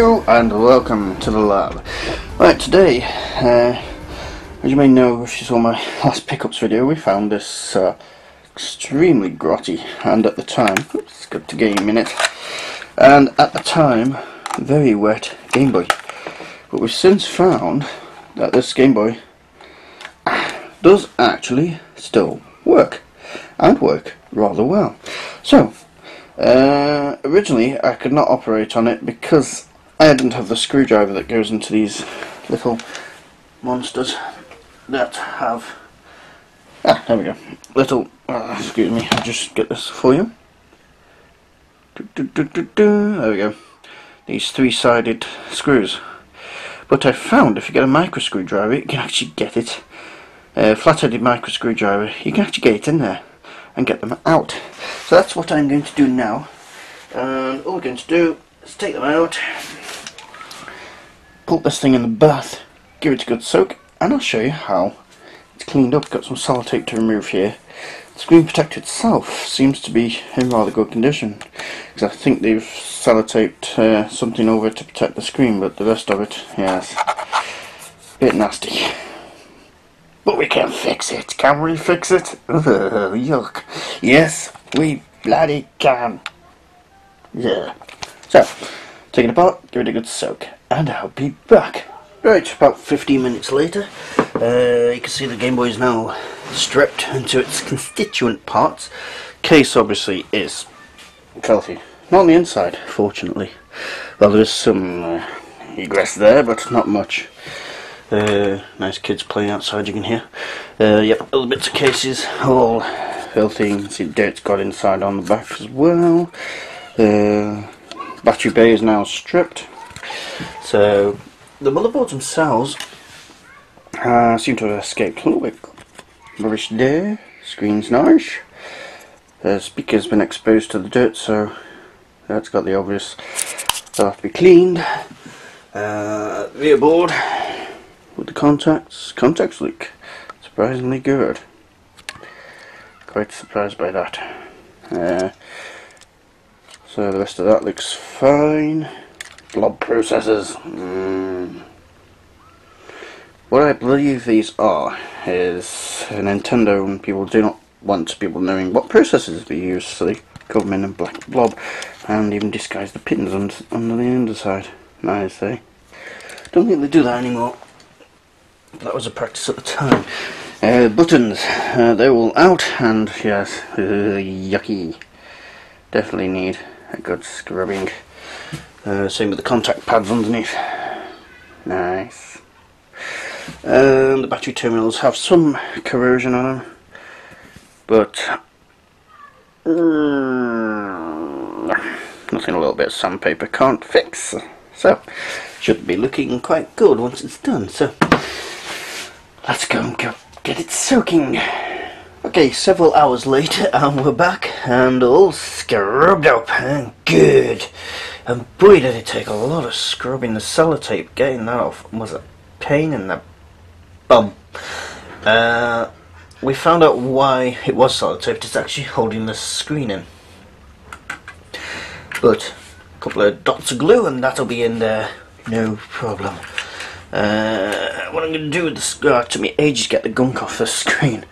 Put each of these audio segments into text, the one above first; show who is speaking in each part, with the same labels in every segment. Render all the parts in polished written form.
Speaker 1: Hello and welcome to the lab. Right, today, as you may know if you saw my last pickups video, we found this extremely grotty and at the time, oops, got to game in it, and at the time, very wet Game Boy. But we've since found that this Game Boy does actually still work, and work rather well. So, originally I could not operate on it because I didn't have the screwdriver that goes into these little monsters that have, there we go, little, excuse me, I'll just get this for you. There we go, these three-sided screws. But I found if you get a micro screwdriver, you can actually get it, flat-headed micro screwdriver, you can actually get it in there and get them out. So that's what I'm going to do now, and all we're going to do is take them out, put this thing in the bath, give it a good soak, and I'll show you how it's cleaned up. Got some sellotape to remove here. The screen protector itself seems to be in rather good condition, because I think they've sellotaped something over it to protect the screen, but the rest of it, yes, a bit nasty. But we can fix it. Can we fix it? Yuck. Yes, we bloody can. Yeah. So, take it apart, give it a good soak, and I'll be back. Right, about 15 minutes later, you can see the Game Boy is now stripped into its constituent parts. Case obviously is filthy. Not on the inside, fortunately. Well, there is some egress there, but not much. Nice kids playing outside, you can hear. Yep, little bits of cases, all filthy. You can see dirt's got inside on the back as well. Battery bay is now stripped. So, the motherboards themselves seem to have escaped a little bit rubbish there. Screen's nice. The speaker's been exposed to the dirt, so that's got the obvious. That'll have to be cleaned. Rear board with the contacts look surprisingly good. Quite surprised by that. So the rest of that looks fine. Blob processors. What I believe these are is a Nintendo, and people do not want people knowing what processors they use, so they cover them in a black blob and even disguise the pins under the underside. Nice, eh? Don't think they do that anymore. That was a practice at the time. Buttons, they're all out, and yes, yucky. Definitely need a good scrubbing. Same with the contact pads underneath. Nice. The battery terminals have some corrosion on them, but nothing a little bit of sandpaper can't fix. So, should be looking quite good once it's done. So, let's go and get it soaking. Okay, several hours later and we're back and all scrubbed up and good. And boy did it take a lot of scrubbing. The sellotape, getting that off was a pain in the bum. We found out why it was sellotaped. It's actually holding the screen in. But a couple of dots of glue and that'll be in there, no problem. What I'm going to do with this, it took me ages to get the gunk off the screen.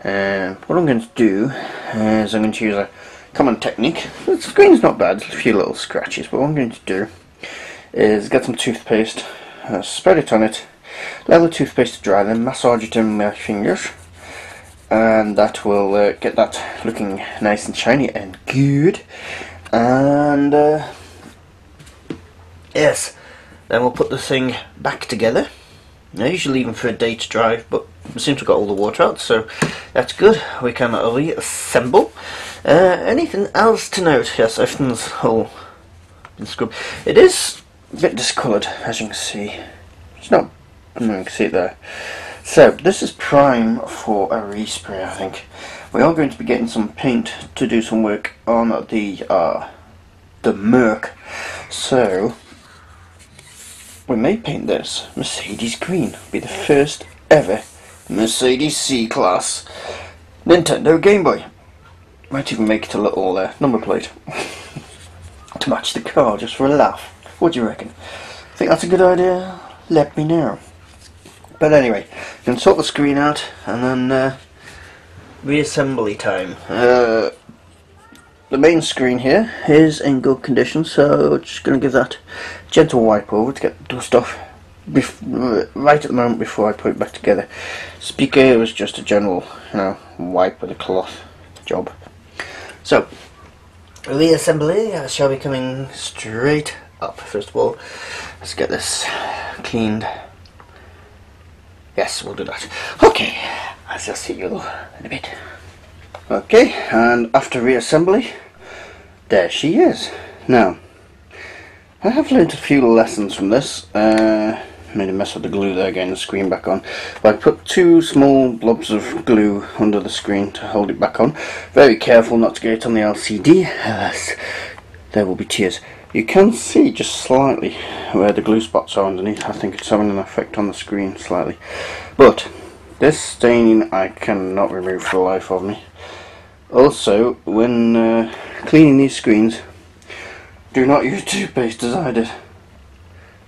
Speaker 1: What I'm going to do is I'm going to use a common technique. The screen's not bad, there's a few little scratches, but what I'm going to do is get some toothpaste, spread it on it, allow the toothpaste to dry, then massage it in my fingers, and that will get that looking nice and shiny and good. And yes, then we'll put the thing back together. I usually leave them for a day to dry, but we seem to have got all the water out, so that's good. We can reassemble. Anything else to note? Yes, everything's all been scrubbed. It is a bit discoloured, as you can see. It's not, you can see it there. So, this is prime for a respray, I think. We are going to be getting some paint to do some work on the Merc. So, we may paint this Mercedes green. Be the first ever Mercedes C-Class Nintendo Game Boy. Might even make it a little number plate to match the car, just for a laugh. What do you reckon? Think that's a good idea? Let me know. But anyway, you can sort the screen out and then reassembly time. The main screen here is in good condition, so just going to give that a gentle wipe over to get the dust off right at the moment before I put it back together. Speaker was just a general, wipe with a cloth job. So, reassembly shall be coming straight up. First of all, let's get this cleaned. Yes, we'll do that. Okay, I'll just see you in a bit. Okay, and after reassembly, there she is. Now, I have learned a few lessons from this. Made a mess with the glue there, getting the screen back on. But I put 2 small blobs of glue under the screen to hold it back on. Very careful not to get it on the LCD, else there will be tears. You can see just slightly where the glue spots are underneath. I think it's having an effect on the screen slightly. But this staining I cannot remove for the life of me. Also, when cleaning these screens, do not use toothpaste as I did,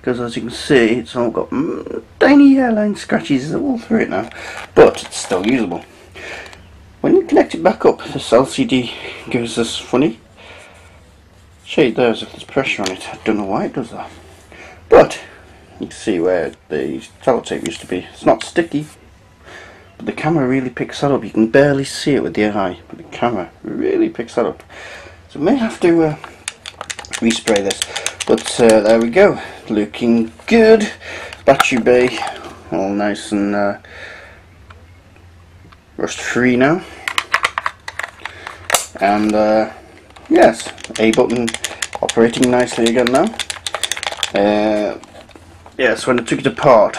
Speaker 1: because as you can see, it's all got tiny hairline scratches all through it now, but it's still usable. When you connect it back up, this LCD gives this funny shade there as if there's pressure on it. I don't know why it does that, but you can see where the sellotape used to be. It's not sticky, but the camera really picks that up. You can barely see it with the eye, but the camera really picks that up. So may have to respray this, but there we go, looking good. Battery bay all nice and rust free now, and yes, A button operating nicely again now. Yes, when I took it apart,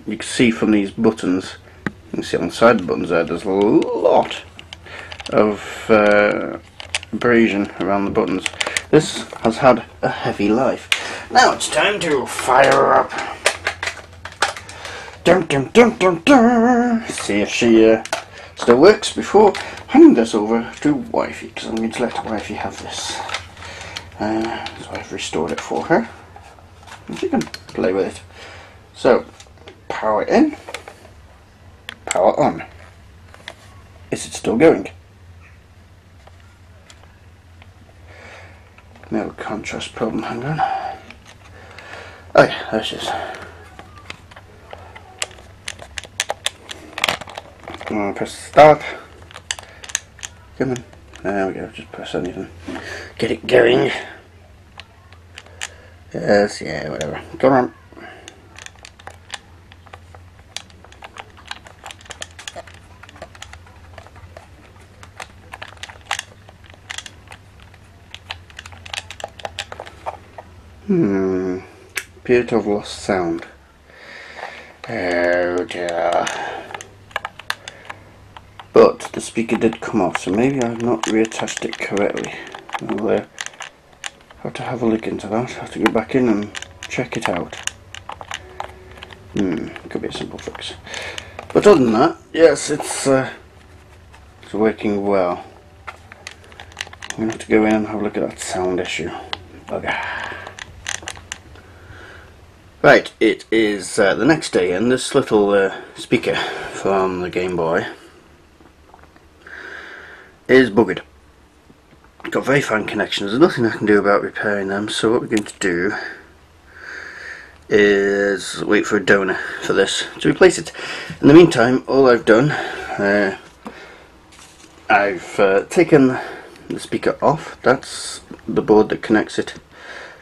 Speaker 1: you can see from these buttons, you can see on the side of the buttons there's a lot of abrasion around the buttons. This has had a heavy life. Now it's time to fire her up. Dun dun dun dun dun. See if she still works before handing this over to Wifey, because I'm going to let Wifey have this. So I've restored it for her, and she can play with it. So, power in, power on. Is it still going? No contrast problem, hang on. Oh yeah, there she is. Press start. Come on. There we go, just press anything. Get it going. Yes, yeah, whatever. Come on. Appear to have lost sound. Oh dear. But the speaker did come off, so maybe I've not reattached it correctly. I'll have to have a look into that. I'll have to go back in and check it out. Could be a simple fix. But other than that, yes, it's working well. I'm going to have to go in and have a look at that sound issue. Bugger. Right, it is the next day, and this little speaker from the Game Boy is buggered. Got very fine connections. There's nothing I can do about repairing them, so what we're going to do is wait for a donor for this to replace it. In the meantime, all I've done, I've taken the speaker off. That's the board that connects it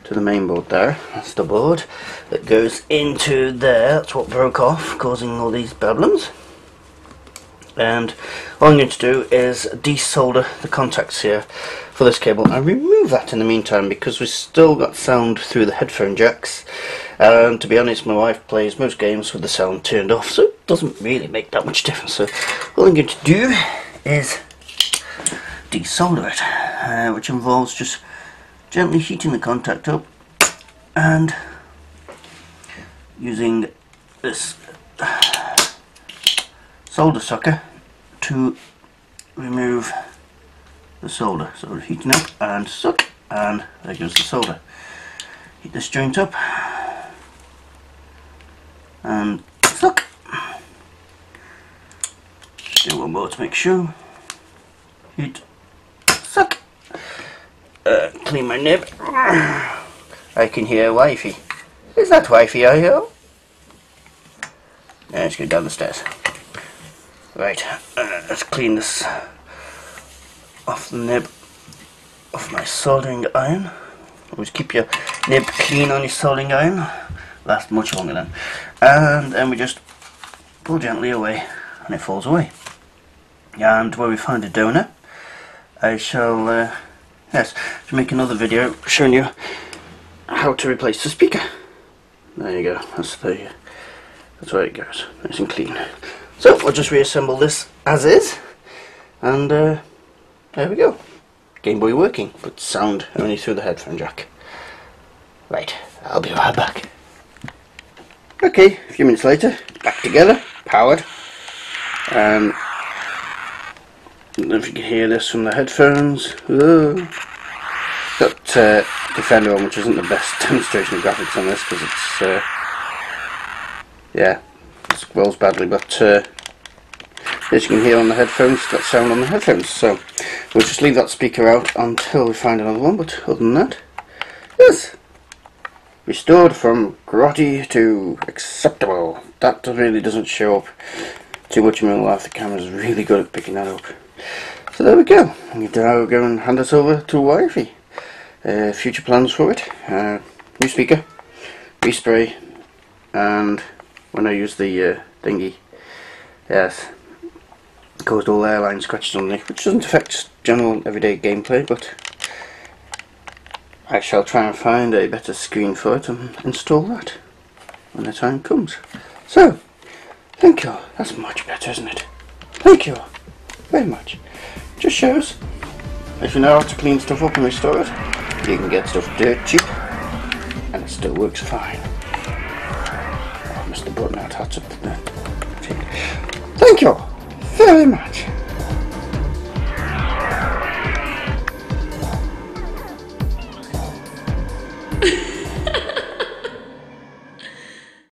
Speaker 1: to the main board there. That's the board that goes into there. That's what broke off, causing all these problems. And all I'm going to do is desolder the contacts here for this cable and remove that in the meantime, because we've still got sound through the headphone jacks, and to be honest, my wife plays most games with the sound turned off, so it doesn't really make that much difference. So all I'm going to do is desolder it, which involves just gently heating the contact up and using this solder sucker to remove the solder. So we're heating up and suck, and there goes the solder. heat this joint up and suck. Do one more to make sure. Heat, suck. Clean my nib. I can hear wifey. Is that wifey I hear? Yeah, let's go down the stairs. Right, let's clean this off the nib of my soldering iron. Always keep your nib clean on your soldering iron. Lasts much longer then. And then we just pull gently away and it falls away. And where we find a donor, I shall make another video showing you how to replace the speaker. There you go, that's where it goes, nice and clean. So we'll just reassemble this as is, and there we go. Game Boy working, but sound only through the headphone jack. Right, I'll be right back. Okay, a few minutes later, back together, powered. I don't know if you can hear this from the headphones. Whoa. Got Defender on, which isn't the best demonstration of graphics on this because it's yeah, it scrolls badly, but as you can hear on the headphones, it's got sound on the headphones, so we'll just leave that speaker out until we find another one. But other than that, yes, restored from grotty to acceptable. That really doesn't show up too much in real life. The camera's really good at picking that up. So there we go. I need to now go and hand this over to wifey. Future plans for it: new speaker, respray, and when I use the thingy, yes, it caused all airline scratches on it, which doesn't affect general everyday gameplay, but I shall try and find a better screen for it and install that when the time comes. So, thank you. That's much better, isn't it? Thank you very much. Just shows if you know how to clean stuff up and restore it, you can get stuff dirt cheap and it still works fine. Oh, I missed the button out. Thank you very much.